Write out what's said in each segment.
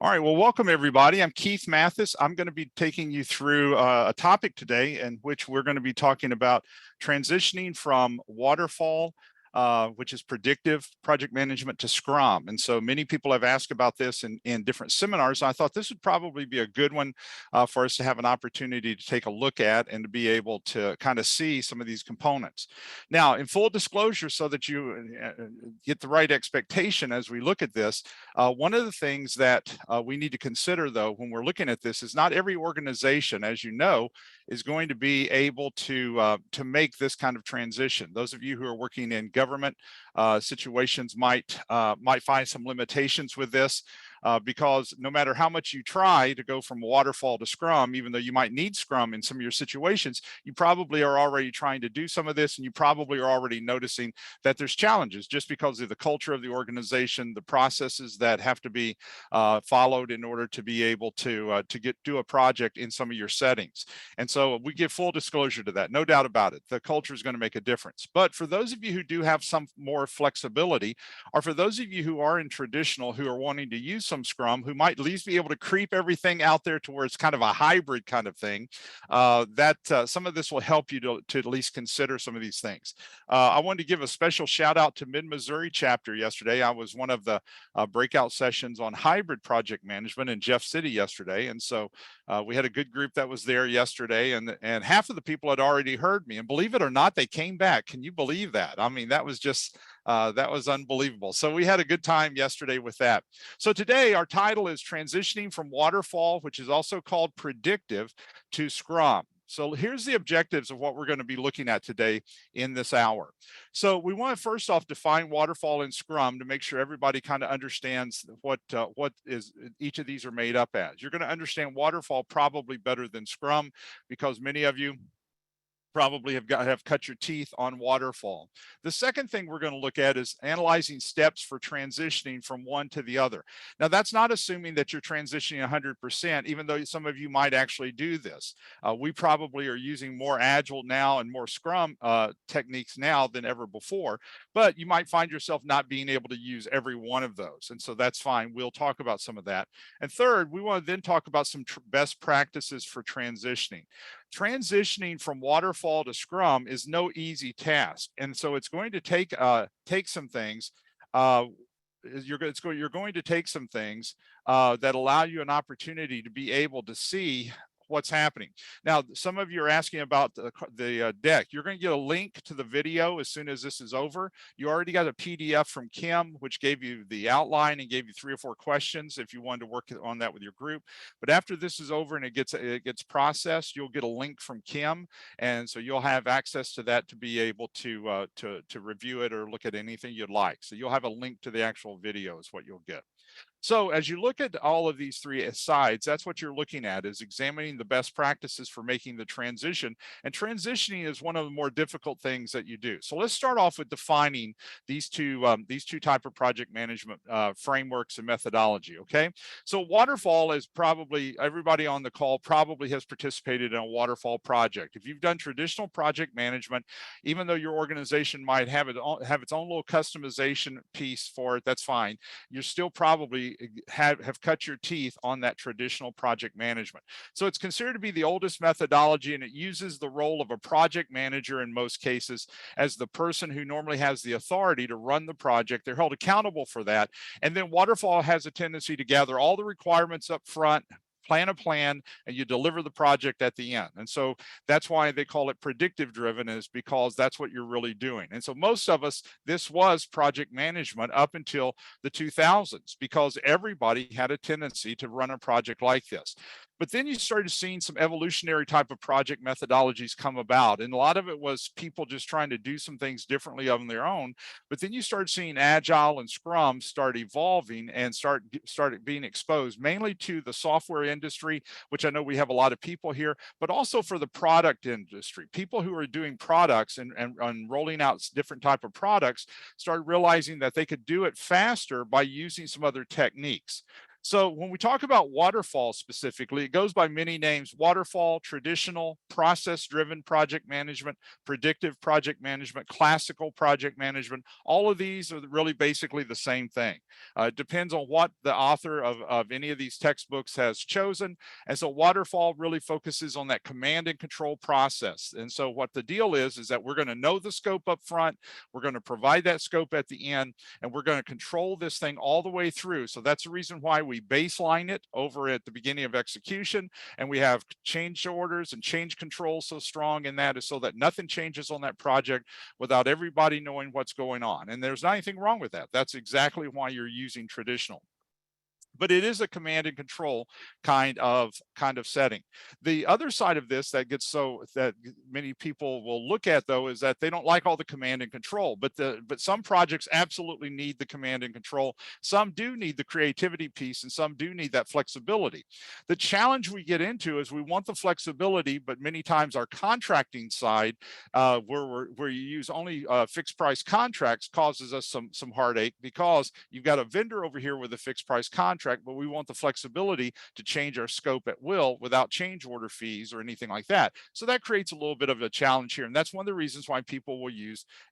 All right, well, welcome everybody. I'm Keith Mathis. I'm going to be taking you through a topic today in which we're going to be talking about transitioning from Waterfall, which is predictive project management, to Scrum. And so many people have asked about this in different seminars. I thought this would probably be a good one for us to have an opportunity to take a look at and to be able to kind of see some of these components. Now, in full disclosure, so that you get the right expectation as we look at this, one of the things that we need to consider, though, when we're looking at this is not every organization, as you know, is going to be able to make this kind of transition. Those of you who are working in government situations might find some limitations with this. Because no matter how much you try to go from Waterfall to Scrum, even though you might need Scrum in some of your situations, you probably are already trying to do some of this, and you probably are already noticing that there's challenges just because of the culture of the organization, the processes that have to be followed in order to be able to do a project in some of your settings. And so we give full disclosure to that, no doubt about it. The culture is going to make a difference. But for those of you who do have some more flexibility, or for those of you who are in traditional, who are wanting to use some Scrum, who might at least be able to creep everything out there to where it's kind of a hybrid kind of thing, some of this will help you to at least consider some of these things. I wanted to give a special shout out to Mid-Missouri chapter yesterday. I was one of the breakout sessions on hybrid project management in Jeff City yesterday. And so we had a good group that was there yesterday, and half of the people had already heard me, and believe it or not, they came back. Can you believe that? I mean, that was just that was unbelievable. So we had a good time yesterday with that. So today our title is Transitioning from Waterfall, which is also called Predictive, to Scrum. So here's the objectives of what we're going to be looking at today in this hour. So we want to first off define Waterfall and Scrum to make sure everybody kind of understands what is each of these are made up as. You're going to understand Waterfall probably better than Scrum, because many of you probably have cut your teeth on Waterfall. The second thing we're going to look at is analyzing steps for transitioning from one to the other. Now, that's not assuming that you're transitioning 100%, even though some of you might actually do this. We probably are using more Agile now and more Scrum techniques now than ever before, but you might find yourself not being able to use every one of those. And so that's fine. We'll talk about some of that. And third, we want to then talk about some best practices for transitioning. Transitioning from Waterfall to Scrum is no easy task, and so it's going to take some things. You're going to take some things that allow you an opportunity to be able to see what's happening. Now, some of you are asking about the deck. You're going to get a link to the video as soon as this is over. You already got a PDF from Kim, which gave you the outline and gave you 3 or 4 questions if you wanted to work on that with your group. But after this is over and it gets processed, you'll get a link from Kim, and so you'll have access to that to be able to review it or look at anything you'd like. So you'll have a link to the actual video is what you'll get. So as you look at all of these 3 sides, that's what you're looking at, is examining the best practices for making the transition. And transitioning is one of the more difficult things that you do. So let's start off with defining these two type of project management frameworks and methodology. Okay. So Waterfall is probably, everybody on the call probably has participated in a Waterfall project. If you've done traditional project management, even though your organization might have its own little customization piece for it, that's fine. You're still probably have cut your teeth on that traditional project management. So it's considered to be the oldest methodology, and it uses the role of a project manager in most cases as the person who normally has the authority to run the project. They're held accountable for that. And then Waterfall has a tendency to gather all the requirements up front, plan a plan, and you deliver the project at the end. And so that's why they call it predictive driven, is because that's what you're really doing. And so most of us, this was project management up until the 2000s, because everybody had a tendency to run a project like this. But then you started seeing some evolutionary type of project methodologies come about. And a lot of it was people just trying to do some things differently on their own. But then you started seeing Agile and Scrum start evolving and started being exposed mainly to the software industry, which I know we have a lot of people here, but also for the product industry. People who are doing products and rolling out different type of products started realizing that they could do it faster by using some other techniques. So when we talk about waterfall specifically, it goes by many names: waterfall, traditional, process-driven project management, predictive project management, classical project management. All of these are really basically the same thing. It depends on what the author of any of these textbooks has chosen. And so waterfall really focuses on that command and control process. And so what the deal is that we're going to know the scope up front, we're going to provide that scope at the end, and we're going to control this thing all the way through. So that's the reason why we baseline it over at the beginning of execution, and we have change orders and change control so strong in that, is so that nothing changes on that project without everybody knowing what's going on. And there's not anything wrong with that. That's exactly why you're using traditional. But it is a command and control kind of setting. The other side of this that many people will look at, though, is that they don't like all the command and control, but some projects absolutely need the command and control. Some do need the creativity piece, and some do need that flexibility. The challenge we get into is we want the flexibility, but many times our contracting side, where you use only fixed price contracts, causes us some heartache, because you've got a vendor over here with a fixed price contract, but we want the flexibility to change our scope at will without change order fees or anything like that. So that creates a little bit of a challenge here. And that's one of the reasons why people will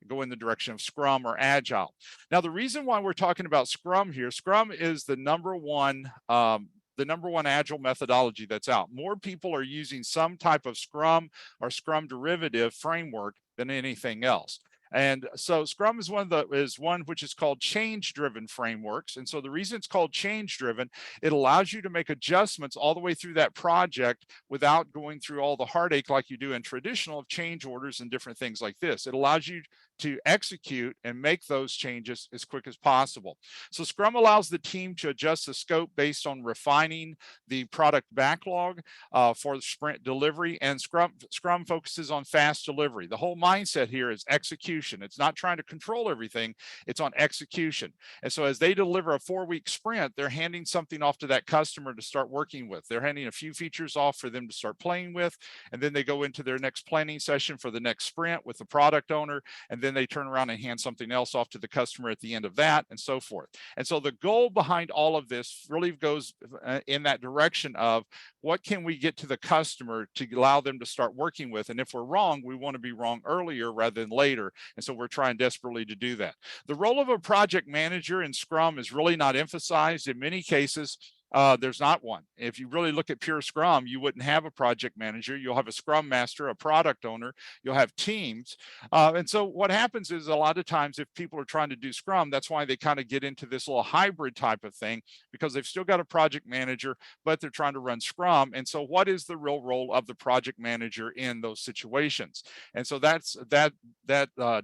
go in the direction of Scrum or Agile. Now, the reason why we're talking about Scrum here, Scrum is the number one agile methodology that's out. More people are using some type of Scrum or Scrum derivative framework than anything else. And so Scrum is one which is called change-driven frameworks. And so the reason it's called change-driven, it allows you to make adjustments all the way through that project without going through all the heartache like you do in traditional of change orders and different things like this. It allows you to execute and make those changes as quick as possible. So Scrum allows the team to adjust the scope based on refining the product backlog for the sprint delivery, and Scrum focuses on fast delivery. The whole mindset here is execution. It's not trying to control everything, it's on execution. And so as they deliver a 4-week sprint, they're handing something off to that customer to start working with. They're handing a few features off for them to start playing with, and then they go into their next planning session for the next sprint with the product owner, and then they turn around and hand something else off to the customer at the end of that, and so forth. And so the goal behind all of this really goes in that direction of what can we get to the customer to allow them to start working with. And if we're wrong, we want to be wrong earlier rather than later. And so we're trying desperately to do that. The role of a project manager in Scrum is really not emphasized. In many cases, there's not one. If you really look at pure Scrum, you wouldn't have a project manager. You'll have a Scrum Master, a product owner, you'll have teams. And so what happens is a lot of times if people are trying to do Scrum, that's why they kind of get into this little hybrid type of thing, because they've still got a project manager, but they're trying to run Scrum. And so what is the real role of the project manager in those situations? And so that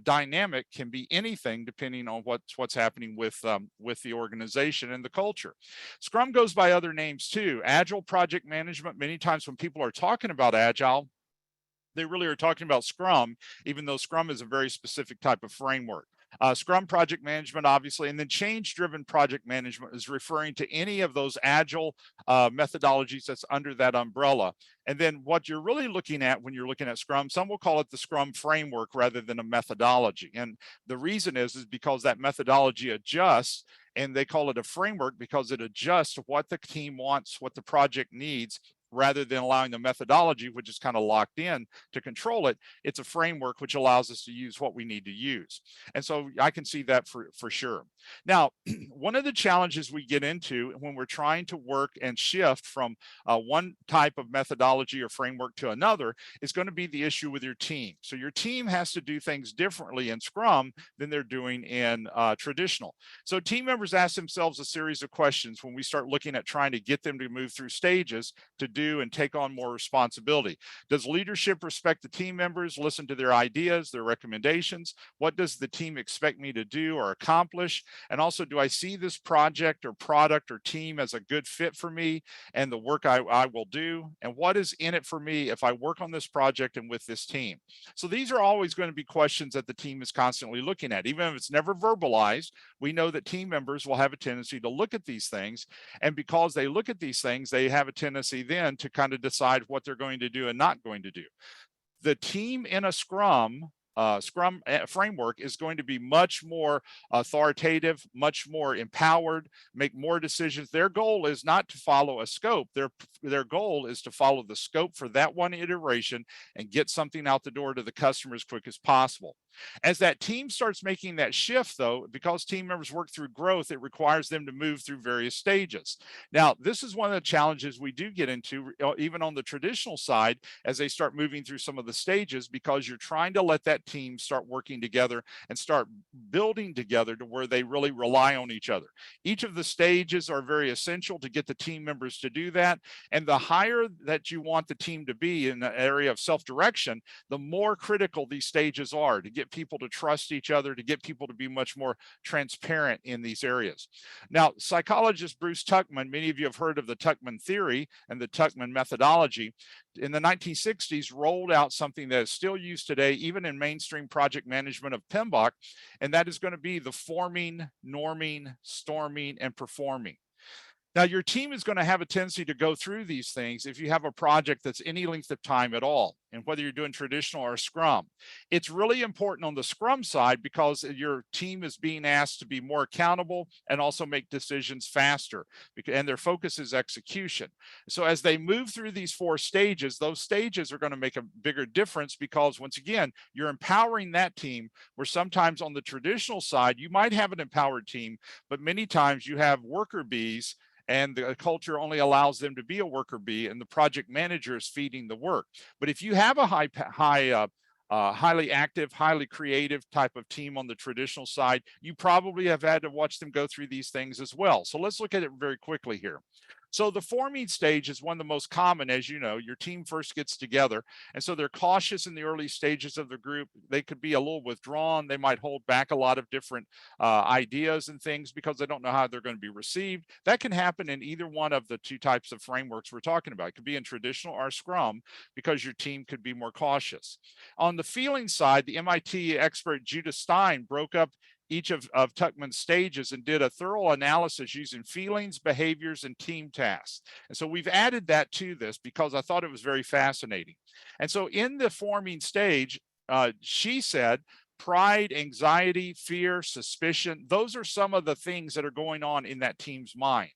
dynamic can be anything depending on what's happening with the organization and the culture. Scrum goes by other names too. Agile project management. Many times when people are talking about Agile, they really are talking about Scrum, even though Scrum is a very specific type of framework. Scrum project management, obviously, and then change-driven project management is referring to any of those agile methodologies that's under that umbrella. And then what you're really looking at when you're looking at Scrum, some will call it the Scrum framework rather than a methodology. And the reason is because that methodology adjusts, and they call it a framework because it adjusts to what the team wants, what the project needs, rather than allowing the methodology, which is kind of locked in, to control it. It's a framework which allows us to use what we need to use. And so I can see that for sure. Now, one of the challenges we get into when we're trying to work and shift from one type of methodology or framework to another is going to be the issue with your team. So your team has to do things differently in Scrum than they're doing in traditional. So team members ask themselves a series of questions when we start looking at trying to get them to move through stages to do and take on more responsibility. Does leadership respect the team members, listen to their ideas, their recommendations? What does the team expect me to do or accomplish? And also, do I see this project or product or team as a good fit for me and the work I will do? And what is in it for me if I work on this project and with this team? So these are always going to be questions that the team is constantly looking at. Even if it's never verbalized, we know that team members will have a tendency to look at these things. And because they look at these things, they have a tendency then to kind of decide what they're going to do and not going to do. The team in a Scrum Scrum framework is going to be much more authoritative, much more empowered, make more decisions. Their goal is not to follow a scope. Their goal is to follow the scope for that one iteration and get something out the door to the customer as quick as possible. As that team starts making that shift, though, because team members work through growth, it requires them to move through various stages. Now, this is one of the challenges we do get into, even on the traditional side, as they start moving through some of the stages, because you're trying to let that team start working together and start building together to where they really rely on each other. Each of the stages are very essential to get the team members to do that. And the higher that you want the team to be in the area of self-direction, the more critical these stages are to get people to trust each other, to get people to be much more transparent in these areas. Now, psychologist Bruce Tuckman, many of you have heard of the Tuckman theory and the Tuckman methodology, in the 1960s rolled out something that is still used today, even in mainstream project management of PMBOK, and that is going to be the forming, norming, storming, and performing. Now, your team is going to have a tendency to go through these things if you have a project that's any length of time at all, and whether you're doing traditional or Scrum. It's really important on the Scrum side because your team is being asked to be more accountable and also make decisions faster, and their focus is execution. So as they move through these 4 stages, those stages are going to make a bigger difference because, once again, you're empowering that team, where sometimes on the traditional side, you might have an empowered team, but many times you have worker bees, and the culture only allows them to be a worker bee, and the project manager is feeding the work. But if you have a highly active, highly creative type of team on the traditional side, you probably have had to watch them go through these things as well. So let's look at it very quickly here. So the forming stage is one of the most common. As you know, your team first gets together, and so they're cautious in the early stages of the group. They could be a little withdrawn. They might hold back a lot of different ideas and things because they don't know how they're going to be received. That can happen in either one of the 2 types of frameworks we're talking about. It could be in traditional or Scrum, because your team could be more cautious. On the feeling side, the MIT expert Judith Stein broke up each of Tuckman's stages and did a thorough analysis using feelings, behaviors, and team tasks. And so we've added that to this because I thought it was very fascinating. And so in the forming stage, she said, pride, anxiety, fear, suspicion, those are some of the things that are going on in that team's mind.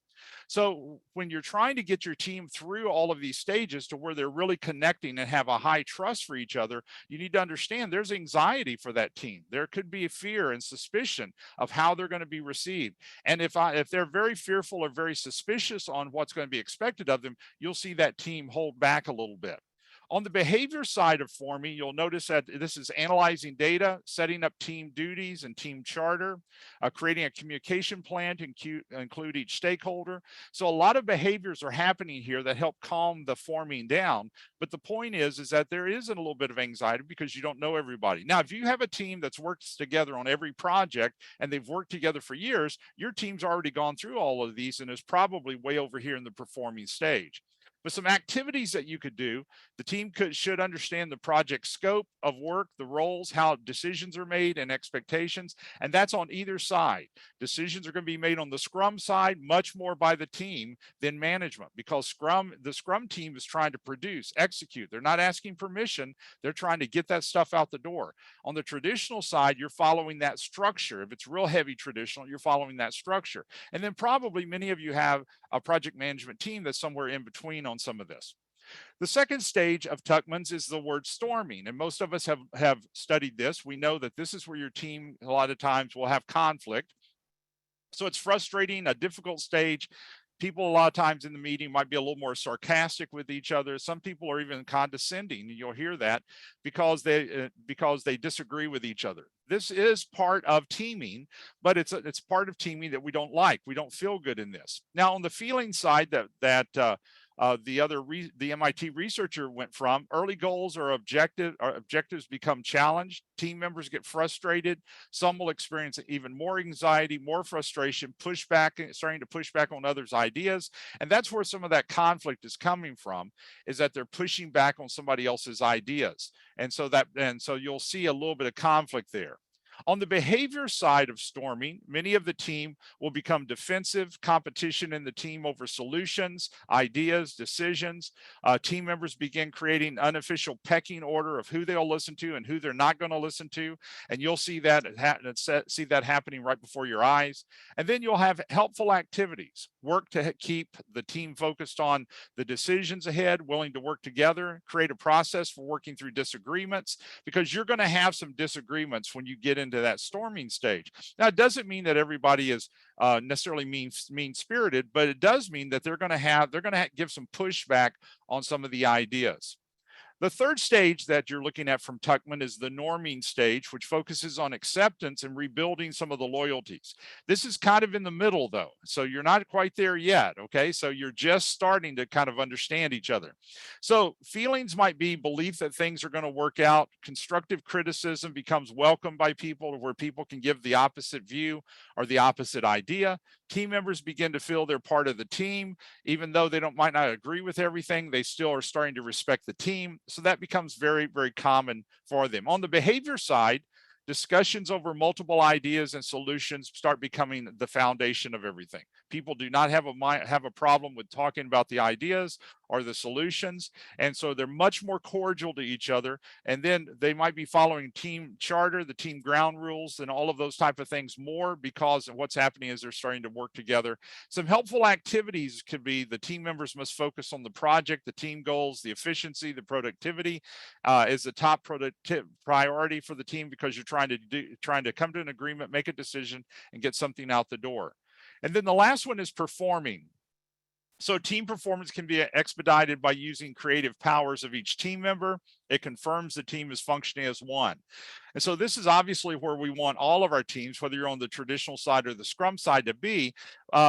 So when you're trying to get your team through all of these stages to where they're really connecting and have a high trust for each other, you need to understand there's anxiety for that team. There could be fear and suspicion of how they're going to be received. And if they're very fearful or very suspicious on what's going to be expected of them, you'll see that team hold back a little bit. On the behavior side of forming, you'll notice that this is analyzing data, setting up team duties and team charter, creating a communication plan to include each stakeholder. So a lot of behaviors are happening here that help calm the forming down. But the point is that there is a little bit of anxiety because you don't know everybody. Now, if you have a team that's worked together on every project and they've worked together for years, your team's already gone through all of these and is probably way over here in the performing stage. But some activities that you could do, the team should understand the project scope of work, the roles, how decisions are made, and expectations. And that's on either side. Decisions are going to be made on the Scrum side much more by the team than management, because the Scrum team is trying to produce, execute. They're not asking permission. They're trying to get that stuff out the door. On the traditional side, you're following that structure. If it's real heavy traditional, you're following that structure. And then probably many of you have a project management team that's somewhere in between on some of this. The second stage of Tuckman's is the word storming, and most of us have studied this. We know that this is where your team a lot of times will have conflict. So it's frustrating, a difficult stage. People a lot of times in the meeting might be a little more sarcastic with each other. Some people are even condescending, and you'll hear that because they disagree with each other. This is part of teaming, but it's part of teaming that we don't like. We don't feel good in this. Now, on the feeling side, the MIT researcher went from early goals or objectives become challenged. Team members get frustrated. Some will experience even more anxiety, more frustration, starting to push back on others' ideas. And that's where some of that conflict is coming from, is that they're pushing back on somebody else's ideas. And so you'll see a little bit of conflict there. On the behavior side of storming, many of the team will become defensive, competition in the team over solutions, ideas, decisions. Team members begin creating unofficial pecking order of who they'll listen to and who they're not going to listen to. And you'll see that happening right before your eyes. And then you'll have helpful activities, work to keep the team focused on the decisions ahead, willing to work together, create a process for working through disagreements, because you're going to have some disagreements when you get into that storming stage. Now, it doesn't mean that everybody is necessarily mean-spirited, but it does mean that they're going to give some pushback on some of the ideas. The third stage that you're looking at from Tuckman is the norming stage, which focuses on acceptance and rebuilding some of the loyalties. This is kind of in the middle, though, so you're not quite there yet, okay? So you're just starting to kind of understand each other. So feelings might be belief that things are going to work out. Constructive criticism becomes welcomed by people, where people can give the opposite view or the opposite idea. Team members begin to feel they're part of the team. Even though they might not agree with everything, they still are starting to respect the team. So that becomes very, very common for them. On the behavior side, discussions over multiple ideas and solutions start becoming the foundation of everything. People do not have a problem with talking about the ideas or the solutions, and so they're much more cordial to each other. And then they might be following team charter, the team ground rules, and all of those type of things more, because what's happening is they're starting to work together. Some helpful activities could be the team members must focus on the project, the team goals, the efficiency, the productivity is the top priority for the team, because you're trying to come to an agreement, make a decision, and get something out the door. And then the last one is performing. So team performance can be expedited by using creative powers of each team member. It confirms the team is functioning as one. And so this is obviously where we want all of our teams, whether you're on the traditional side or the Scrum side, to be.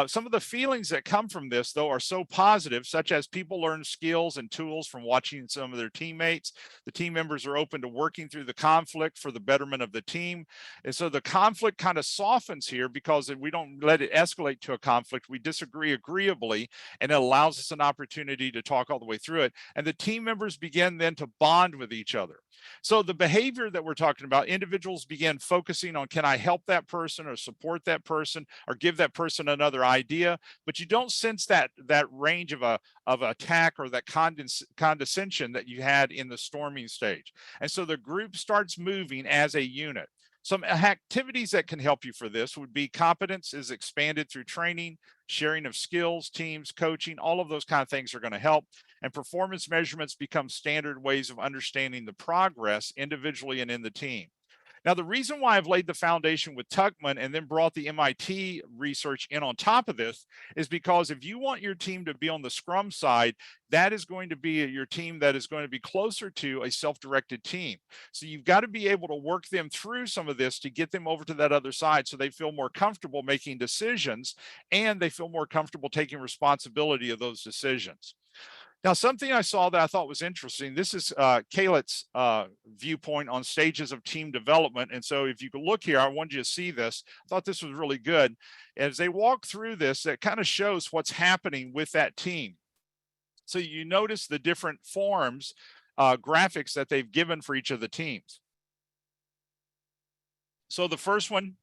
Some of the feelings that come from this, though, are so positive, such as people learn skills and tools from watching some of their teammates. The team members are open to working through the conflict for the betterment of the team. And so the conflict kind of softens here, because we don't let it escalate to a conflict. We disagree agreeably, and it allows us an opportunity to talk all the way through it. And the team members begin then to bond with each other. So the behavior that we're talking about, individuals begin focusing on, can I help that person or support that person or give that person another idea? But you don't sense that range of attack or that condescension that you had in the storming stage. And so the group starts moving as a unit. Some activities that can help you for this would be competence is expanded through training, sharing of skills, teams, coaching, all of those kind of things are going to help. And performance measurements become standard ways of understanding the progress individually and in the team. Now, the reason why I've laid the foundation with Tuckman and then brought the MIT research in on top of this is because if you want your team to be on the Scrum side, that is going to be your team that is going to be closer to a self-directed team. So you've got to be able to work them through some of this to get them over to that other side, so they feel more comfortable making decisions and they feel more comfortable taking responsibility of those decisions. Now, something I saw that I thought was interesting, this is Kaylett's viewpoint on stages of team development. And so if you could look here, I wanted you to see this. I thought this was really good. As they walk through this, it kind of shows what's happening with that team. So you notice the different forms, graphics that they've given for each of the teams. So the first one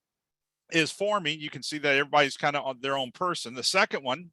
is forming. You can see that everybody's kind of on their own person. The second one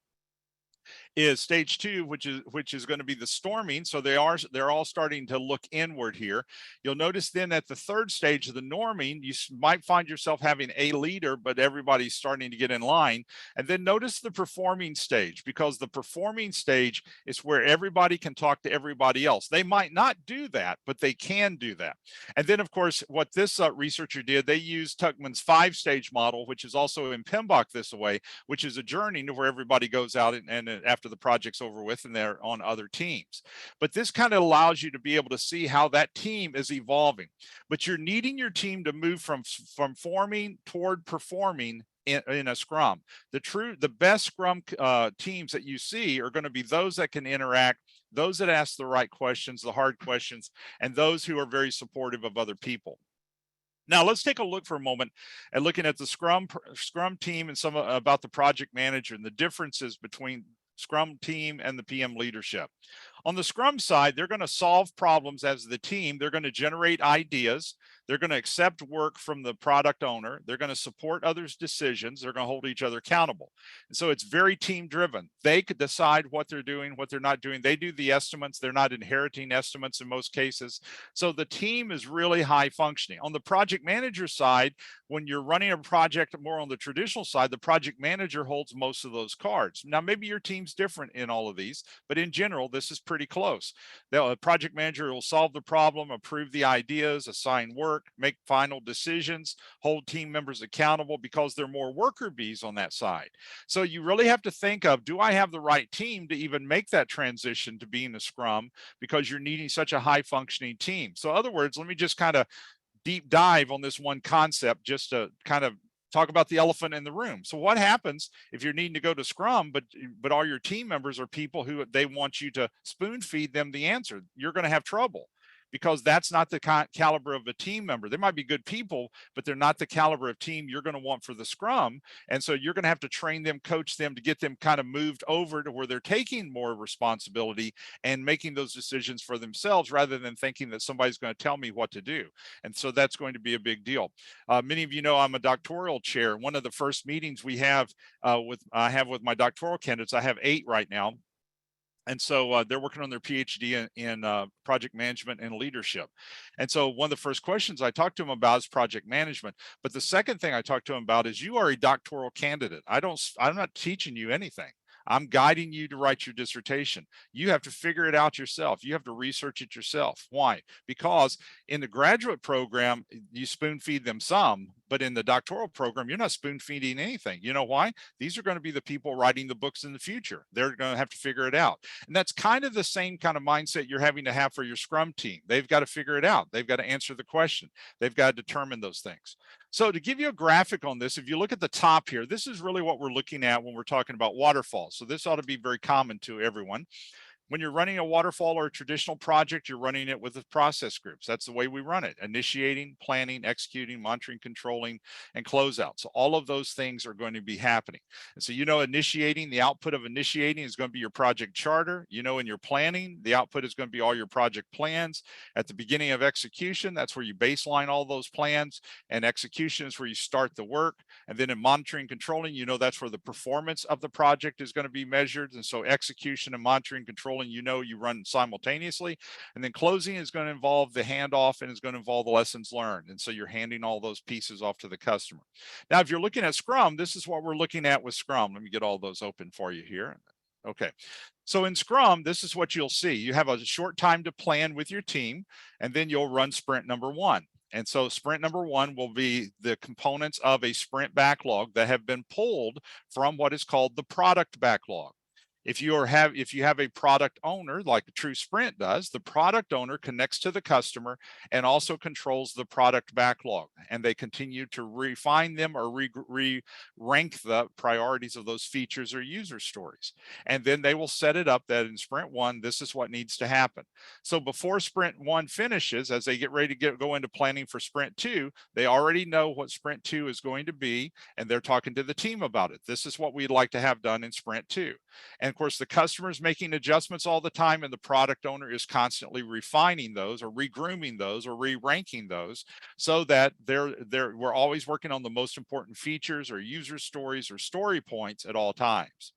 is stage two, which is going to be the storming. So they're all starting to look inward here. You'll notice then at the third stage of the norming, you might find yourself having a leader, but everybody's starting to get in line. And then notice the performing stage, because the performing stage is where everybody can talk to everybody else. They might not do that, but they can do that. And then, of course, what this researcher did, they used Tuckman's 5-stage model, which is also in PMBOK this way, which is a journey to where everybody goes out and after the project's over with and they're on other teams. But this kind of allows you to be able to see how that team is evolving. But you're needing your team to move from forming toward performing in a Scrum. The best Scrum teams that you see are going to be those that can interact, those that ask the right questions, the hard questions, and those who are very supportive of other people. Now, let's take a look for a moment at looking at the Scrum team and some about the project manager and the differences between Scrum team and the PM leadership. On the Scrum side, they're going to solve problems as the team. They're going to generate ideas. They're going to accept work from the product owner. They're going to support others' decisions. They're going to hold each other accountable. And so it's very team driven. They could decide what they're doing, what they're not doing. They do the estimates. They're not inheriting estimates in most cases. So the team is really high functioning. On the project manager side, when you're running a project more on the traditional side, the project manager holds most of those cards. Now, maybe your team's different in all of these, but in general, this is pretty close. The project manager will solve the problem, approve the ideas, assign work, make final decisions, hold team members accountable because they're more worker bees on that side. So you really have to think of, do I have the right team to even make that transition to being a Scrum, because you're needing such a high functioning team. So in other words, let me just kind of deep dive on this one concept just to kind of talk about the elephant in the room. So what happens if you're needing to go to Scrum, but all your team members are people who they want you to spoon feed them the answer? You're going to have trouble, because that's not the caliber of a team member. They might be good people, but they're not the caliber of team you're going to want for the Scrum. And so you're going to have to train them, coach them to get them kind of moved over to where they're taking more responsibility and making those decisions for themselves, rather than thinking that somebody's going to tell me what to do. And so that's going to be a big deal. Many of you know I'm a doctoral chair. One of the first meetings we have with my doctoral candidates, I have 8 right now. And so they're working on their PhD in project management and leadership. And so one of the first questions I talk to them about is project management. But the second thing I talk to them about is, you are a doctoral candidate. I'm not teaching you anything. I'm guiding you to write your dissertation. You have to figure it out yourself. You have to research it yourself. Why? Because in the graduate program, you spoon feed them some, but in the doctoral program, you're not spoon feeding anything. You know why? These are going to be the people writing the books in the future. They're going to have to figure it out. And that's kind of the same kind of mindset you're having to have for your Scrum team. They've got to figure it out. They've got to answer the question. They've got to determine those things. So to give you a graphic on this, if you look at the top here, this is really what we're looking at when we're talking about waterfalls. So this ought to be very common to everyone. When you're running a waterfall or a traditional project, you're running it with the process groups. That's the way we run it: initiating, planning, executing, monitoring, controlling, and closeout. So all of those things are going to be happening. And so, initiating, the output of initiating is going to be your project charter. In your planning, the output is going to be all your project plans. At the beginning of execution, that's where you baseline all those plans, and execution is where you start the work. And then in monitoring, controlling, that's where the performance of the project is going to be measured. And so execution and monitoring, controlling, you run simultaneously. And then closing is going to involve the handoff, and is going to involve the lessons learned. And so you're handing all those pieces off to the customer. Now, if you're looking at Scrum, this is what we're looking at with Scrum. Let me get all those open for you here. Okay. So in Scrum, this is what you'll see. You have a short time to plan with your team, and then you'll run sprint number 1. And so sprint number 1 will be the components of a sprint backlog that have been pulled from what is called the product backlog. If you have a product owner, like a true sprint does, the product owner connects to the customer and also controls the product backlog, and they continue to refine them or rank the priorities of those features or user stories. And then they will set it up that in sprint 1, this is what needs to happen. So before sprint 1 finishes, as they get ready to go into planning for sprint 2, they already know what sprint 2 is going to be, and they're talking to the team about it. This is what we'd like to have done in sprint 2. And of course, the customer is making adjustments all the time, and the product owner is constantly refining those, or regrooming those, or re-ranking those, so that we're always working on the most important features or user stories or story points at all times.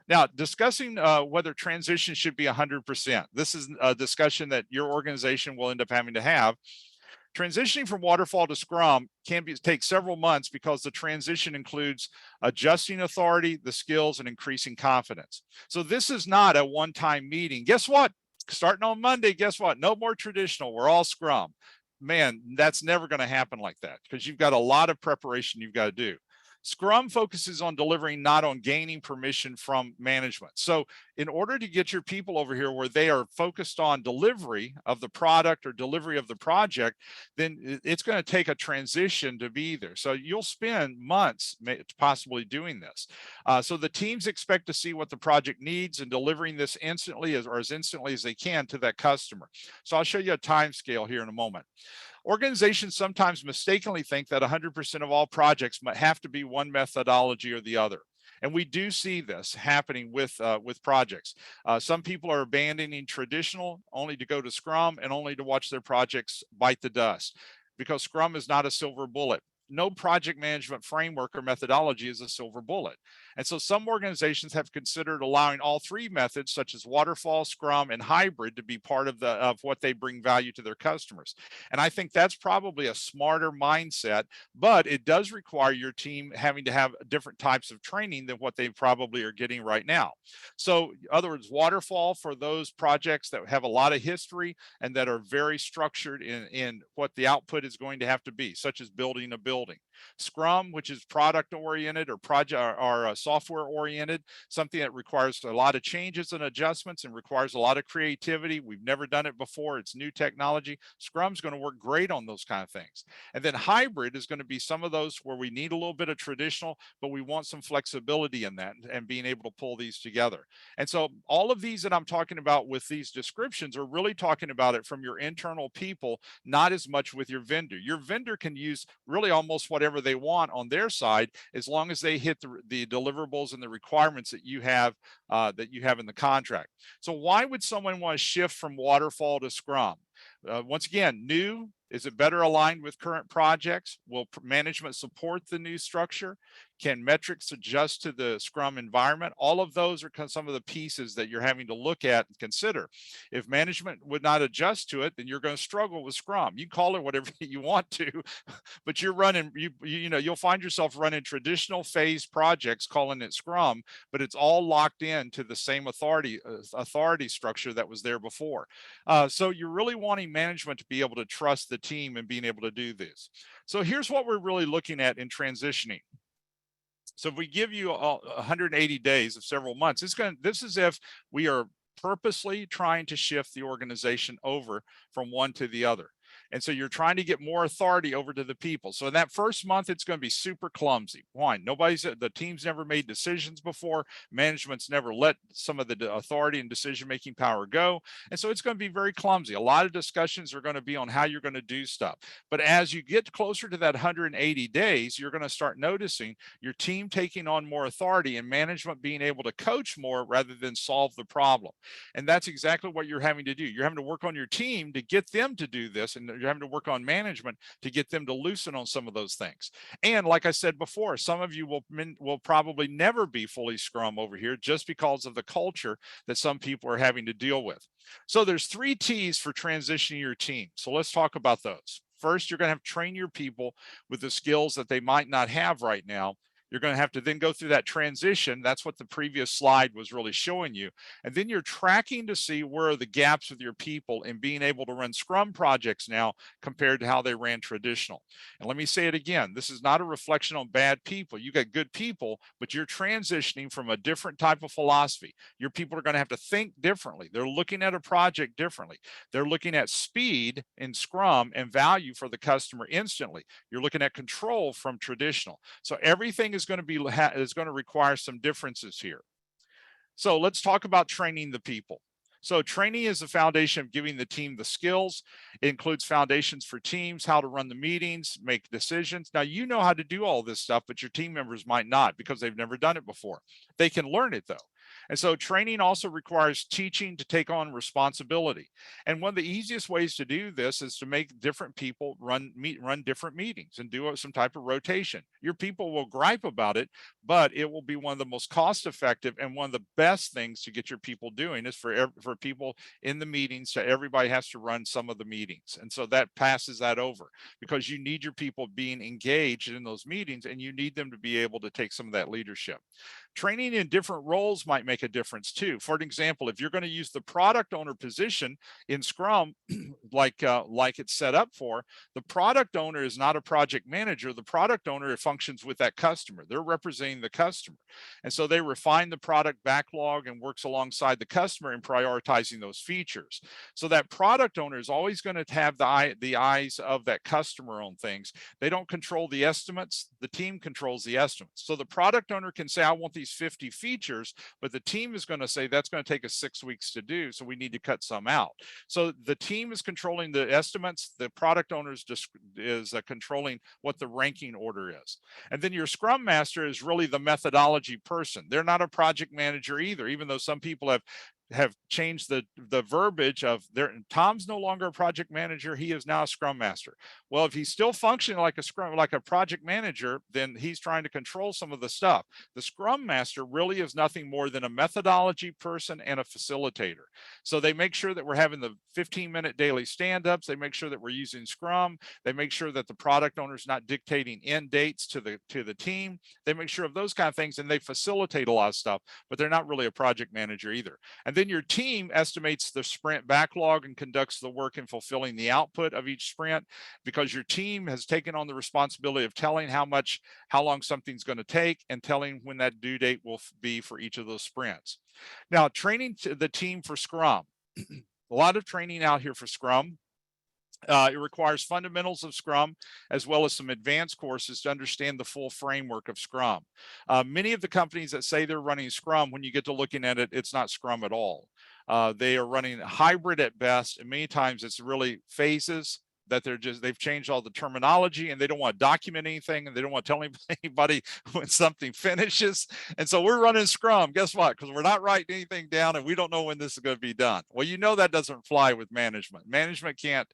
Now, discussing whether transition should be 100%. This is a discussion that your organization will end up having to have. Transitioning from Waterfall to Scrum take several months, because the transition includes adjusting authority, the skills, and increasing confidence. So this is not a one-time meeting. Guess what? Starting on Monday, guess what? No more traditional. We're all Scrum. Man, that's never going to happen like that, because you've got a lot of preparation you've got to do. Scrum focuses on delivering, not on gaining permission from management. So in order to get your people over here where they are focused on delivery of the product or delivery of the project, then it's going to take a transition to be there. So you'll spend months possibly doing this. So the teams expect to see what the project needs and delivering this instantly, or as instantly as they can, to that customer. So I'll show you a time scale here in a moment. Organizations sometimes mistakenly think that 100% of all projects have to be one methodology or the other. And we do see this happening with projects. Some people are abandoning traditional only to go to Scrum and only to watch their projects bite the dust, because Scrum is not a silver bullet. No project management framework or methodology is a silver bullet. And so some organizations have considered allowing all three methods, such as Waterfall, Scrum, and hybrid, to be part of what they bring value to their customers. And I think that's probably a smarter mindset, but it does require your team having to have different types of training than what they probably are getting right now. So in other words, Waterfall for those projects that have a lot of history and that are very structured in what the output is going to have to be, such as building a building. Scrum, which is product oriented or project or software oriented, something that requires a lot of changes and adjustments and requires a lot of creativity. We've never done it before. It's new technology. Scrum's going to work great on those kind of things. And then hybrid is going to be some of those where we need a little bit of traditional, but we want some flexibility in that and being able to pull these together. And so all of these that I'm talking about with these descriptions are really talking about it from your internal people, not as much with your vendor. Your vendor can use really almost whatever they want on their side, as long as they hit the deliverables and the requirements that you have in the contract. So why would someone want to shift from Waterfall to Scrum? Once again, new. Is it better aligned with current projects? Will management support the new structure? Can metrics adjust to the Scrum environment? All of those are some of the pieces that you're having to look at and consider. If management would not adjust to it, then you're going to struggle with Scrum. You call it whatever you want to, but you're running, you'll find yourself running traditional phase projects calling it Scrum, but it's all locked into the same authority structure that was there before. So you're really wanting management to be able to trust the team and being able to do this. So here's what we're really looking at in transitioning. So if we give you 180 days of several months, this is if we are purposely trying to shift the organization over from one to the other. And so you're trying to get more authority over to the people. So in that first month, it's going to be super clumsy. Why? The team's never made decisions before. Management's never let some of the authority and decision-making power go. And so it's going to be very clumsy. A lot of discussions are going to be on how you're going to do stuff. But as you get closer to that 180 days, you're going to start noticing your team taking on more authority and management being able to coach more rather than solve the problem. And that's exactly what you're having to do. You're having to work on your team to get them to do this, and you're having to work on management to get them to loosen on some of those things. And like I said before, some of you will probably never be fully Scrum over here just because of the culture that some people are having to deal with. So there's 3 T's for transitioning your team. So let's talk about those. First, you're going to have to train your people with the skills that they might not have right now. You're going to have to then go through that transition. That's what the previous slide was really showing you. And then you're tracking to see where are the gaps with your people in being able to run Scrum projects now compared to how they ran traditional. And let me say it again, this is not a reflection on bad people. You got good people, but you're transitioning from a different type of philosophy. Your people are going to have to think differently. They're looking at a project differently. They're looking at speed in Scrum and value for the customer instantly. You're looking at control from traditional. So everything is going to require some differences here. So let's talk about training the people. So training is the foundation of giving the team the skills. It includes foundations for teams, how to run the meetings, make decisions. Now, you know how to do all this stuff, but your team members might not because they've never done it before. They can learn it though. And so training also requires teaching to take on responsibility. And one of the easiest ways to do this is to make different people run different meetings and do some type of rotation. Your people will gripe about it, but it will be one of the most cost effective and one of the best things to get your people doing is for people in the meetings. So everybody has to run some of the meetings. And so that passes that over because you need your people being engaged in those meetings and you need them to be able to take some of that leadership. Training in different roles might make a difference too. For example, if you're going to use the product owner position in Scrum, like it's set up for, the product owner is not a project manager. The product owner functions with that customer. They're representing the customer. And so they refine the product backlog and works alongside the customer in prioritizing prioritizing those features. So that product owner is always going to have the eyes of that customer on things. They don't control the estimates, the team controls the estimates. So the product owner can say, I want these 50 features, but the team is going to say that's going to take us 6 weeks to do, so we need to cut some out. So the team is controlling the estimates, the product owner is controlling what the ranking order is. And then your Scrum Master is really the methodology person. They're not a project manager either, even though some people have changed the verbiage of Tom's no longer a project manager, he is now a Scrum Master. Well, if he's still functioning like a project manager, then he's trying to control some of the stuff. The Scrum Master really is nothing more than a methodology person and a facilitator. So they make sure that we're having the 15-minute daily stand-ups, they make sure that we're using Scrum, they make sure that the product owner's not dictating end dates to the team, they make sure of those kind of things, and they facilitate a lot of stuff, but they're not really a project manager either. And then your team estimates the sprint backlog and conducts the work in fulfilling the output of each sprint, because your team has taken on the responsibility of telling how long something's going to take and telling when that due date will be for each of those sprints. Now, training the team for Scrum. A lot of training out here for Scrum. It requires fundamentals of Scrum as well as some advanced courses to understand the full framework of Scrum. Many of the companies that say they're running Scrum, when you get to looking at it, it's not Scrum at all. They are running hybrid at best, and many times it's really phases that they've changed all the terminology, and they don't want to document anything, and they don't want to tell anybody when something finishes. And so we're running Scrum, guess what? Because we're not writing anything down and we don't know when this is going to be done. Well, you know that doesn't fly with management. Management can't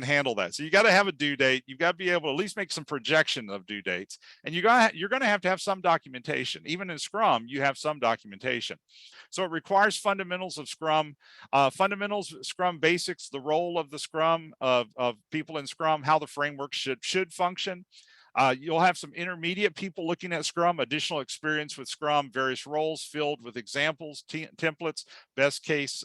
handle that. So you got to have a due date. You've got to be able to at least make some projection of due dates. And you're going to have some documentation. Even in Scrum, you have some documentation. So it requires fundamentals of Scrum, fundamentals, Scrum basics, the role of the Scrum, of people in Scrum, how the framework should function. You'll have some intermediate people looking at Scrum, additional experience with Scrum, various roles filled with examples, templates, best case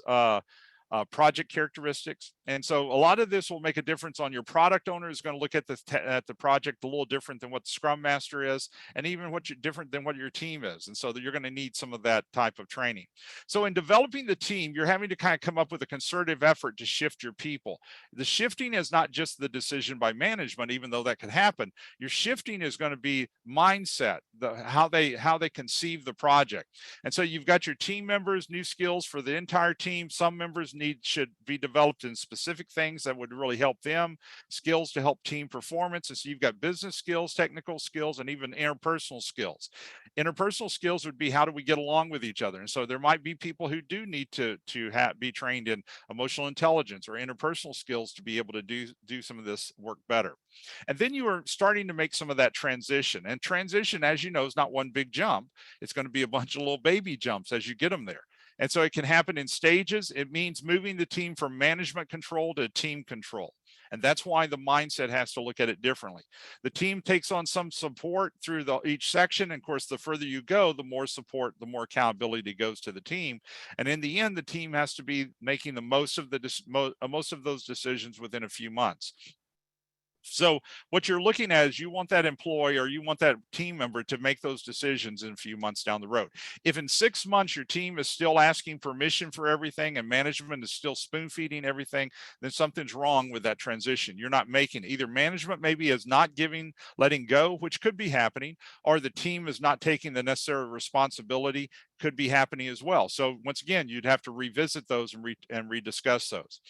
project characteristics. And so a lot of this will make a difference on your product owner is going to look at the project a little different than what the Scrum Master is, and even different than what your team is. And so that you're going to need some of that type of training. So in developing the team, you're having to kind of come up with a concerted effort to shift your people. The shifting is not just the decision by management, even though that could happen. Your shifting is going to be mindset, how they conceive the project. And so you've got your team members, new skills for the entire team. Some members should be developed in specific things that would really help them, skills to help team performance. And so you've got business skills, technical skills, and even interpersonal skills. Interpersonal skills would be, how do we get along with each other? And so there might be people who do need to be trained in emotional intelligence or interpersonal skills to be able to do some of this work better. And then you are starting to make some of that transition. And transition, as you know, is not one big jump. It's going to be a bunch of little baby jumps as you get them there. And so it can happen in stages. It means moving the team from management control to team control. And that's why the mindset has to look at it differently. The team takes on some support through each section. And of course, the further you go, the more support, the more accountability goes to the team. And in the end, the team has to be making the most of those decisions within a few months. So what you're looking at is you want that employee or you want that team member to make those decisions in a few months down the road. If in 6 months your team is still asking permission for everything and management is still spoon feeding everything, then something's wrong with that transition. You're not making it. Either management maybe is not letting go, which could be happening, or the team is not taking the necessary responsibility, could be happening as well. So once again, you'd have to revisit those and rediscuss those.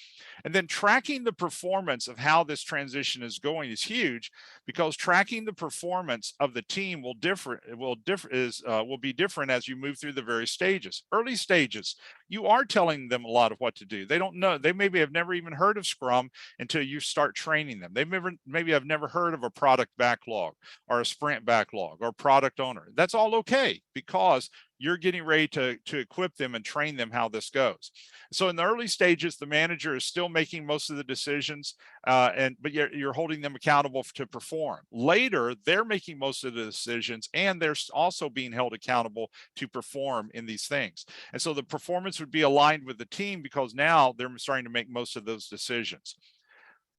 And then tracking the performance of how this transition is going is huge, because tracking the performance of the team will be different as you move through the various stages. Early stages, you are telling them a lot of what to do. They don't know. They maybe have never even heard of Scrum until you start training them. They maybe have never heard of a product backlog or a sprint backlog or product owner. That's all okay, because you're getting ready to equip them and train them how this goes. So in the early stages, the manager is still making most of the decisions, but you're holding them accountable to perform. Later, they're making most of the decisions, and they're also being held accountable to perform in these things. And so the performance would be aligned with the team, because now they're starting to make most of those decisions.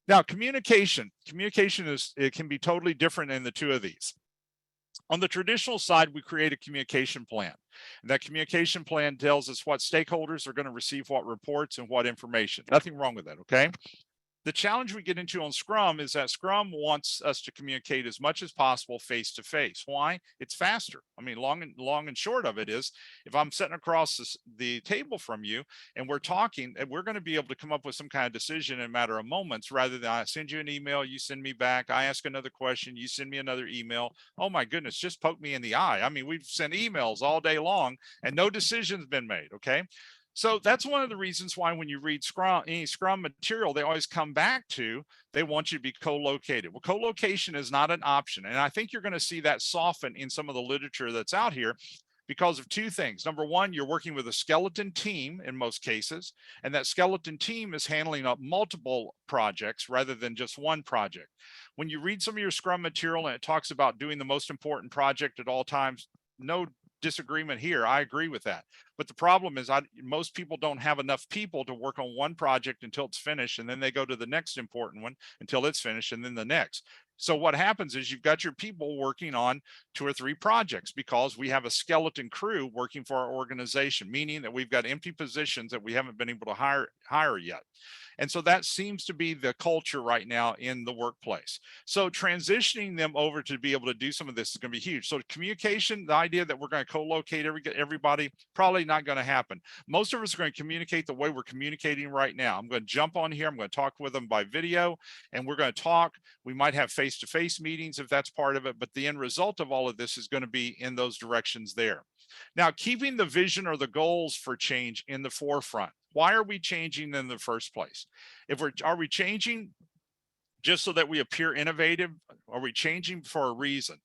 Now, communication it can be totally different in the two of these. On the traditional side, we create a communication plan. And that communication plan tells us what stakeholders are going to receive what reports and what information. Nothing wrong with that, okay? The challenge we get into on Scrum is that Scrum wants us to communicate as much as possible face to face. Why? It's faster. I mean, long and short of it is, if I'm sitting across the table from you and we're talking, and we're going to be able to come up with some kind of decision in a matter of moments, rather than I send you an email, you send me back, I ask another question, you send me another email. Oh my goodness, just poke me in the eye. I mean, we've sent emails all day long and no decision's been made. Okay. So that's one of the reasons why when you read Scrum, any Scrum material, they always come back to, they want you to be co-located. Well, co-location is not an option. And I think you're going to see that soften in some of the literature that's out here because of two things. Number one, you're working with a skeleton team in most cases, and that skeleton team is handling up multiple projects rather than just one project. When you read some of your Scrum material and it talks about doing the most important project at all times, no disagreement here. I agree with that. But the problem is most people don't have enough people to work on one project until it's finished, and then they go to the next important one until it's finished, and then the next. So what happens is you've got your people working on 2 or 3 projects because we have a skeleton crew working for our organization, meaning that we've got empty positions that we haven't been able to hire yet. And so that seems to be the culture right now in the workplace. So transitioning them over to be able to do some of this is going to be huge. So communication, the idea that we're going to co-locate everybody, probably not going to happen. Most of us are going to communicate the way we're communicating right now. I'm going to jump on here. I'm going to talk with them by video, and we're going to talk. We might have face-to-face meetings if that's part of it, but the end result of all of this is going to be in those directions there. Now, keeping the vision or the goals for change in the forefront. Why are we changing in the first place? Are we changing just so that we appear innovative? Are we changing for a reason?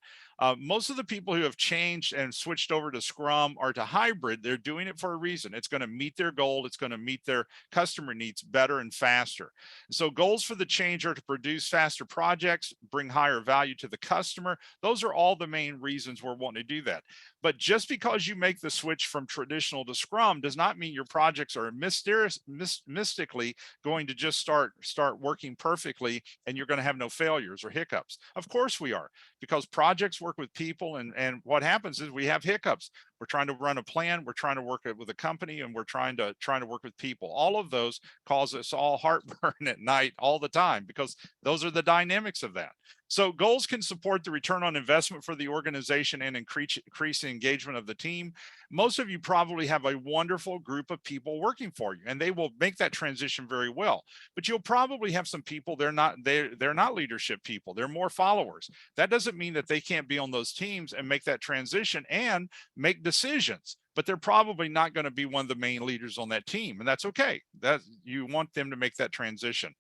Most of the people who have changed and switched over to Scrum or to hybrid, they're doing it for a reason. It's going to meet their goal. It's going to meet their customer needs better and faster. So goals for the change are to produce faster projects, bring higher value to the customer. Those are all the main reasons we're wanting to do that. But just because you make the switch from traditional to Scrum does not mean your projects are mystically going to just start working perfectly and you're going to have no failures or hiccups. Of course we are, because projects work with people, and what happens is we have hiccups. We're trying to run a plan, we're trying to work with a company, and we're trying to work with people. All of those cause us all heartburn at night all the time, because those are the dynamics of that. So goals can support the return on investment for the organization and increase the engagement of the team. Most of you probably have a wonderful group of people working for you, and they will make that transition very well. But you'll probably have some people, they're not leadership people, they're more followers. That doesn't mean that they can't be on those teams and make that transition and make decisions, but they're probably not going to be one of the main leaders on that team, and that's okay. That you want them to make that transition.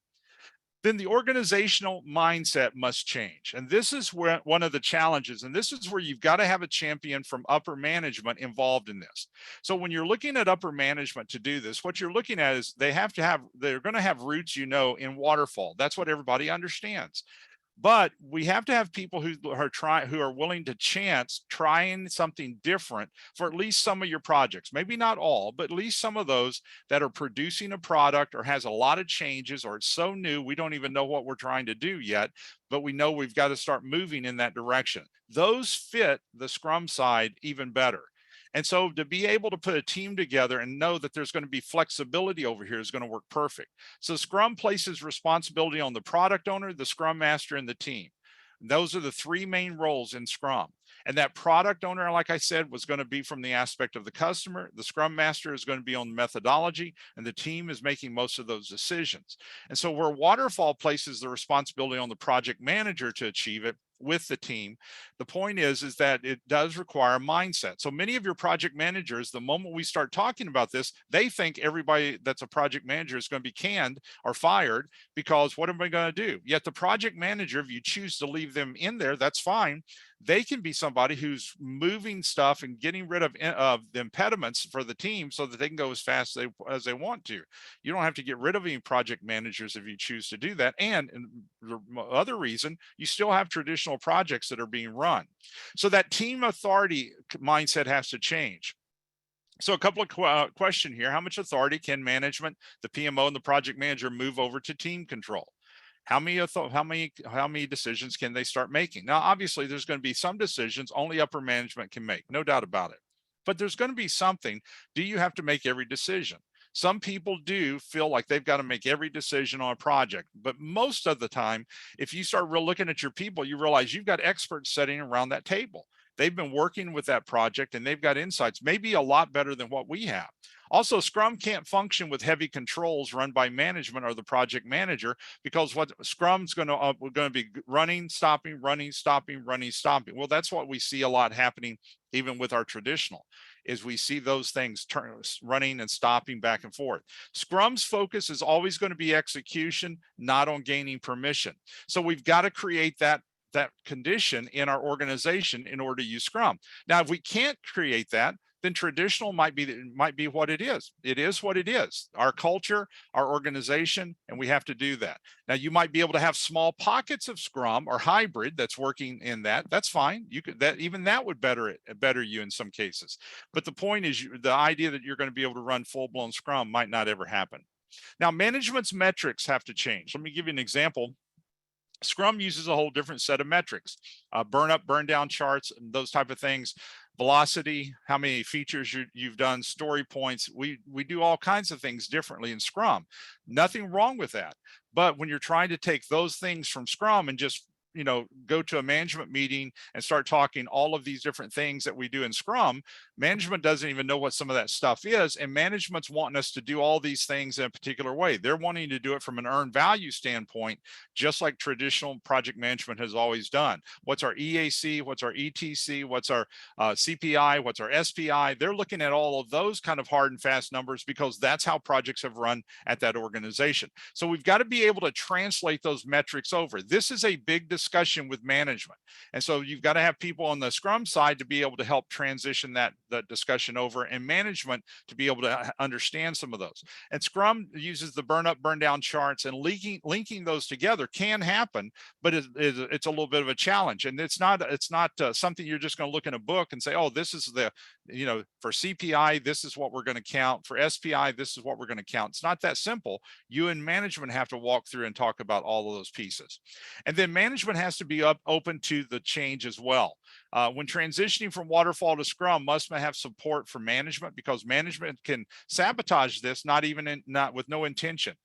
Then the organizational mindset must change. And this is where one of the challenges, and this is where you've got to have a champion from upper management involved in this. So when you're looking at upper management to do this, what you're looking at is they're going to have roots, in Waterfall. That's what everybody understands. But we have to have people who are willing to chance trying something different for at least some of your projects. Maybe not all, but at least some of those that are producing a product or has a lot of changes, or it's so new we don't even know what we're trying to do yet, but we know we've got to start moving in that direction. Those fit the Scrum side even better. And so to be able to put a team together and know that there's going to be flexibility over here is going to work perfect. So Scrum places responsibility on the product owner, the Scrum Master, and the team. Those are the 3 main roles in Scrum. And that product owner, like I said, was going to be from the aspect of the customer. The Scrum Master is going to be on the methodology, and the team is making most of those decisions. And so where Waterfall places the responsibility on the project manager to achieve it with the team, the point is that it does require a mindset. So many of your project managers, the moment we start talking about this, they think everybody that's a project manager is going to be canned or fired, because what am I going to do? Yet the project manager, if you choose to leave them in there, that's fine. They can be somebody who's moving stuff and getting rid of the impediments for the team so that they can go as fast as they want to. You don't have to get rid of any project managers if you choose to do that. And the other reason, you still have traditional projects that are being run. So that team authority mindset has to change. So a couple of questions here. How much authority can management, the PMO, and the project manager move over to team control? How many decisions can they start making? Now, obviously, there's going to be some decisions only upper management can make, no doubt about it. but there's going to be something. Do you have to make every decision? Some people do feel like they've got to make every decision on a project, but most of the time, if you start looking at your people, you realize you've got experts sitting around that table. They've been working with that project and they've got insights, maybe a lot better than what we have. Also, Scrum can't function with heavy controls run by management or the project manager, because what Scrum's going to be running, stopping, running, stopping, running, stopping. Well, that's what we see a lot happening even with our traditional, is we see those things running and stopping back and forth. Scrum's focus is always going to be execution, not on gaining permission. So we've got to create that condition in our organization in order to use Scrum. Now, if we can't create that, then traditional might be what it is. It is what it is, our culture, our organization, and we have to do that. Now, you might be able to have small pockets of Scrum or hybrid that's working in that. That's fine. You could, that even that would better you in some cases. But the point is, the idea that you're going to be able to run full-blown Scrum might not ever happen. Now, management's metrics have to change. Let me give you an example. Scrum uses a whole different set of metrics, burn up, burn down charts, and those type of things. Velocity, how many features you've done, story points. We do all kinds of things differently in Scrum. Nothing wrong with that. But when you're trying to take those things from Scrum and just go to a management meeting and start talking all of these different things that we do in Scrum, management doesn't even know what some of that stuff is. And management's wanting us to do all these things in a particular way. They're wanting to do it from an earned value standpoint, just like traditional project management has always done. What's our EAC? What's our ETC? What's our CPI? What's our SPI? They're looking at all of those kind of hard and fast numbers because that's how projects have run at that organization. So we've got to be able to translate those metrics over. This is a big discussion with management. And so you've got to have people on the Scrum side to be able to help transition that discussion over, and management to be able to understand some of those. And Scrum uses the burn up, burn down charts, and linking those together can happen, but it's a little bit of a challenge. And it's not something you're just going to look in a book and say, oh, this is the, for CPI, this is what we're going to count. For SPI, this is what we're going to count. It's not that simple. You and management have to walk through and talk about all of those pieces. And then management has to be open to the change as well. When transitioning from Waterfall to Scrum, must have support for management, because management can sabotage this, not with no intention.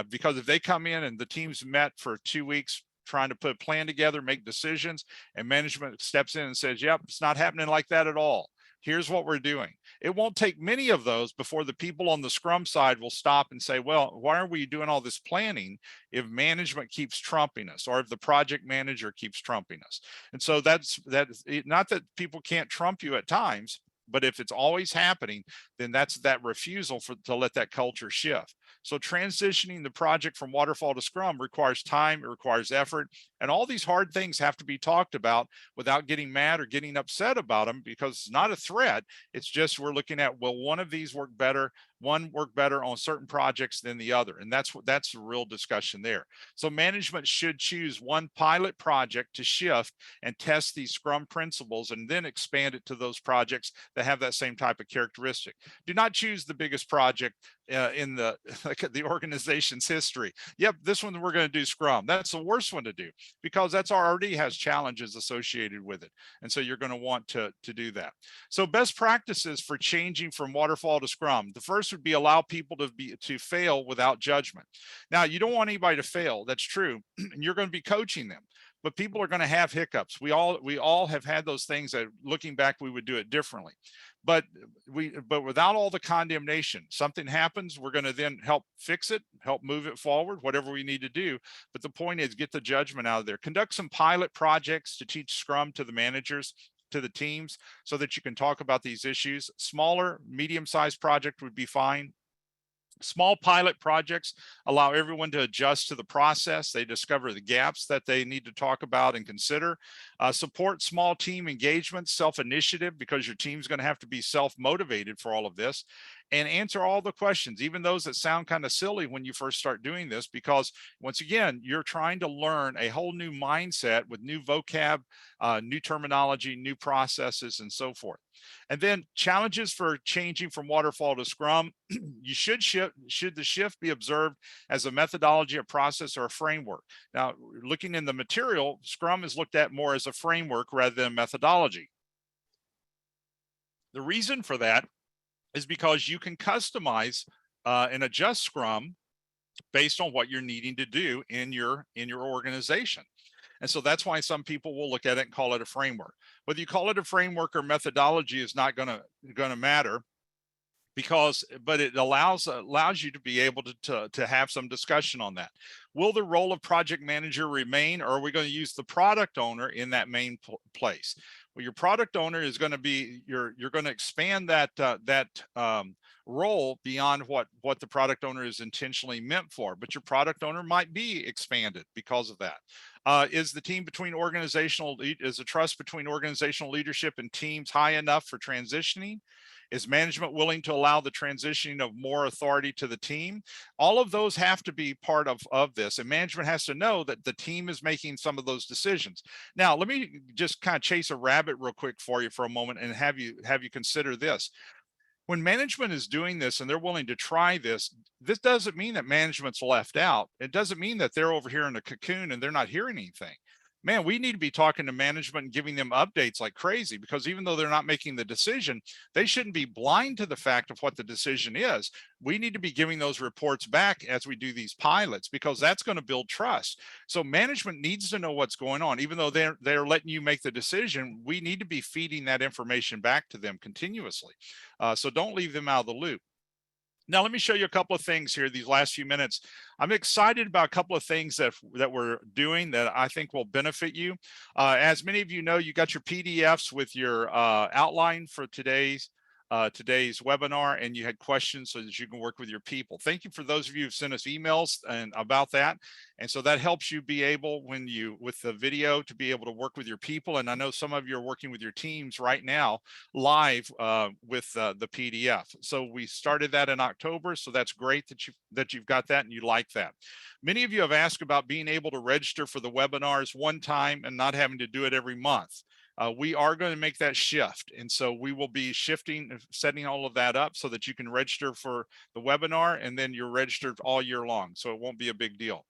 Because if they come in and the team's met for 2 weeks trying to put a plan together, make decisions, and management steps in and says, yep, it's not happening like that at all. Here's what we're doing. It won't take many of those before the people on the Scrum side will stop and say, well, why are we doing all this planning if management keeps trumping us, or if the project manager keeps trumping us? And so that's not that people can't trump you at times, but if it's always happening, then that's that refusal to let that culture shift. So transitioning the project from Waterfall to Scrum requires time, it requires effort, and all these hard things have to be talked about without getting mad or getting upset about them, because it's not a threat. It's just we're looking at, well, one of these work better on certain projects than the other. And that's the real discussion there. So management should choose one pilot project to shift and test these Scrum principles, and then expand it to those projects that have that same type of characteristic. Do not choose the biggest project in the organization's history. Yep, this one we're going to do Scrum. That's the worst one to do, because that's already has challenges associated with it. And so you're going to want to do that. So best practices for changing from Waterfall to Scrum. The first would be allow people to fail without judgment. Now, you don't want anybody to fail. That's true. And you're going to be coaching them. But people are going to have hiccups. We all have had those things that, looking back, we would do it differently. But without all the condemnation, something happens, we're going to then help fix it, help move it forward, whatever we need to do. But the point is, get the judgment out of there. Conduct some pilot projects to teach Scrum to the managers, to the teams, so that you can talk about these issues. Smaller, medium-sized project would be fine. Small pilot projects allow everyone to adjust to the process. They discover the gaps that they need to talk about and consider. Support small team engagement, self-initiative, because your team's going to have to be self-motivated for all of this. And answer all the questions, even those that sound kind of silly when you first start doing this, because once again, you're trying to learn a whole new mindset with new vocab, new terminology, new processes, and so forth. And then challenges for changing from Waterfall to Scrum. Should the shift be observed as a methodology, a process, or a framework? Now, looking in the material, Scrum is looked at more as a framework rather than a methodology. The reason for that is because you can customize and adjust Scrum based on what you're needing to do in your organization. And so that's why some people will look at it and call it a framework. Whether you call it a framework or methodology is not going to matter, because but it allows you to be able to have some discussion on that. Will the role of project manager remain, or are we going to use the product owner in that main place? Well, your product owner is going to be you're going to expand that role beyond what the product owner is intentionally meant for, but your product owner might be expanded because of that. Is the team between is the trust between organizational leadership and teams high enough for transitioning? Is management willing to allow the transitioning of more authority to the team? All of those have to be part of this, and management has to know that the team is making some of those decisions. Now, let me just kind of chase a rabbit real quick for you for a moment and have you consider this. When management is doing this and they're willing to try this doesn't mean that management's left out. It doesn't mean that they're over here in a cocoon and they're not hearing anything. Man, we need to be talking to management and giving them updates like crazy, because even though they're not making the decision, they shouldn't be blind to the fact of what the decision is. We need to be giving those reports back as we do these pilots, because that's going to build trust. So management needs to know what's going on. Even though they're letting you make the decision, we need to be feeding that information back to them continuously. So don't leave them out of the loop. Now, let me show you a couple of things here these last few minutes. I'm excited about a couple of things that we're doing that I think will benefit you. As many of you know, you got your PDFs with your outline for today's webinar, and you had questions so that you can work with your people. Thank you for those of you who've sent us emails and about that. And so that helps you be able, with the video, to be able to work with your people. And I know some of you are working with your teams right now live with the PDF. So we started that in October. So that's great that you've got that and you like that. Many of you have asked about being able to register for the webinars one time and not having to do it every month. We are going to make that shift. And so we will be setting all of that up so that you can register for the webinar, and then you're registered all year long. So it won't be a big deal.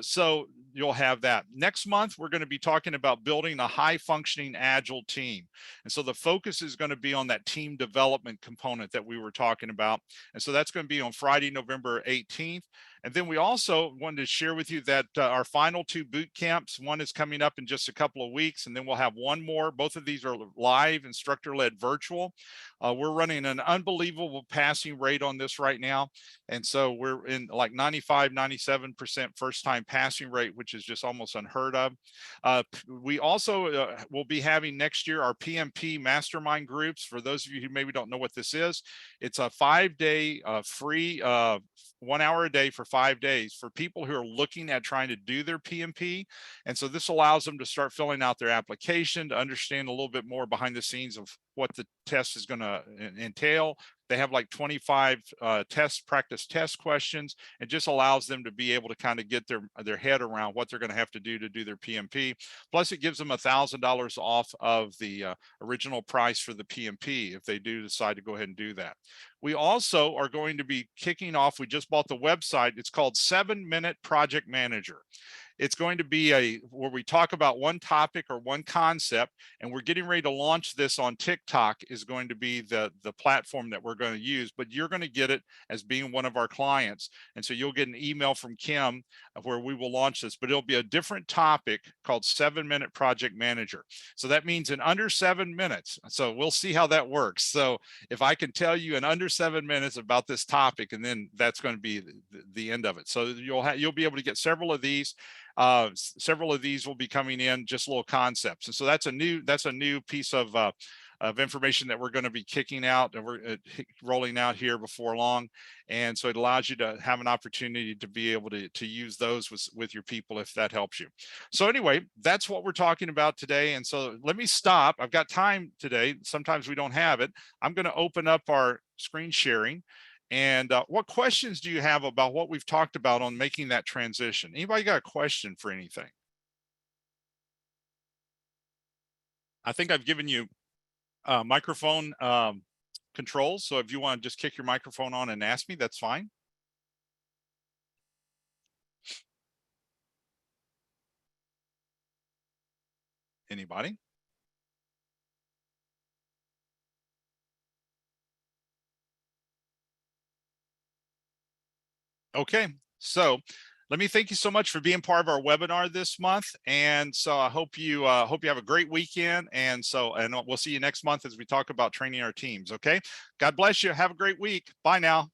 So you'll have that. Next month, we're going to be talking about building a high functioning agile team. And so the focus is going to be on that team development component that we were talking about. And so that's going to be on Friday, November 18th. And then we also wanted to share with you that our final 2 boot camps, one is coming up in just a couple of weeks, and then we'll have one more. Both of these are live, instructor-led virtual. We're running an unbelievable passing rate on this right now. And so we're in like 95, 97% first-time passing rate, which is just almost unheard of. We also will be having next year our PMP mastermind groups. For those of you who maybe don't know what this is, it's a 5-day free 1 hour a day for 5 days for people who are looking at trying to do their PMP. And so this allows them to start filling out their application, to understand a little bit more behind the scenes of what the test is going to entail. They have like 25 practice test questions. It just allows them to be able to kind of get their head around what they're going to have to do their PMP. Plus, it gives them $1,000 off of the original price for the PMP if they do decide to go ahead and do that. We also are going to be kicking off, we just bought the website. It's called 7-Minute Project Manager. It's going to be where we talk about one topic or one concept, and we're getting ready to launch this on TikTok is going to be the platform that we're going to use, but you're going to get it as being one of our clients. And so you'll get an email from Kim where we will launch this, but it'll be a different topic called 7-Minute Project Manager. So that means in under 7 minutes. So we'll see how that works. So if I can tell you in under 7 minutes about this topic, and then that's going to be the end of it. So you'll be able to get several of these. Several of these will be coming in, just little concepts. And so that's a new piece of information that we're going to be kicking out and we're rolling out here before long. And so it allows you to have an opportunity to be able to use those with your people if that helps you. So anyway, that's what we're talking about today. And so let me stop. I've got time today. Sometimes we don't have it. I'm going to open up our screen sharing. And what questions do you have about what we've talked about on making that transition? Anybody got a question for anything? I think I've given you microphone controls. So if you want to just kick your microphone on and ask me, that's fine. Anybody? Okay, so let me thank you so much for being part of our webinar this month. And so I hope you have a great weekend. And we'll see you next month as we talk about training our teams. Okay, God bless you. Have a great week. Bye now.